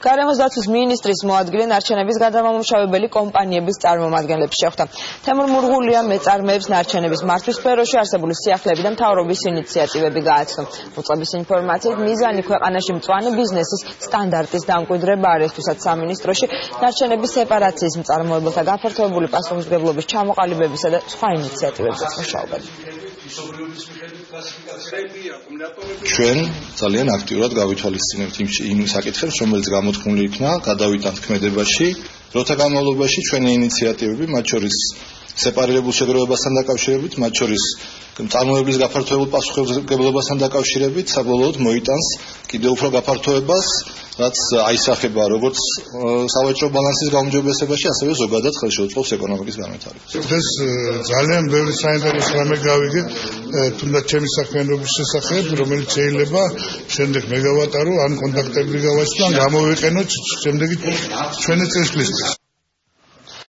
გარემოს დაცვის მინისტრის მოადგილე ნარჩენების გადამამუშავებელი კომპანიების წარმომადგენლებს შეხვდა. თემურ მურღულიამ მეწარმეებს ნარჩენების მართვის სფეროში არსებული სიახლეები და მთავრობის ინიციატივები გააცნო. უწყების ინფორმაციით მიზანი ქვეყანაში მწვანე ბიზნესის სტანდარტის დამკვიდრება არის, თუმცა სამინისტროში ნარჩენების სეპარაციის მწარმოებელთა გაფართოებული პასუხისმგებლობის ჩამოყალიბებისა და სხვა ინიციატივებზეც მუშაობენ. ჩვენ ძალიან აქტიურად გავითვალისწინებთ იმ საკითხებს, რომელიც გამოთქმული იქნა გადავიტანთ ქმედებაში, როცა განმავლობაში ჩვენი ინიციატივები, მათ შორის სეპარირებულ შეგროვებასთან დაკავშირებით, მათ შორის წარმოებლის გაფართოებულ პასუხისმგებლობასთან დაკავშირებით, საბოლოოდ მოიტანს კიდევ უფრო გაფართოებას, რაც აისახება როგორც სავაჭრო ბალანსის გაუმჯობესებაში, ასევე ზოგადად ხელშეუწყობს ეკონომიკის განვითარებას. დღეს ძალიან ბევრი საინტერესო რამე გავიგეთ, თუნდაც ჩემი საქმიანობის შესახებ, რომელიც შეიძლება შემდეგ მეგავატარო ან კონტაქტები გავაჩნო, ან გამოვიყენოთ შემდეგი ჩვენი წესრიგისთვის.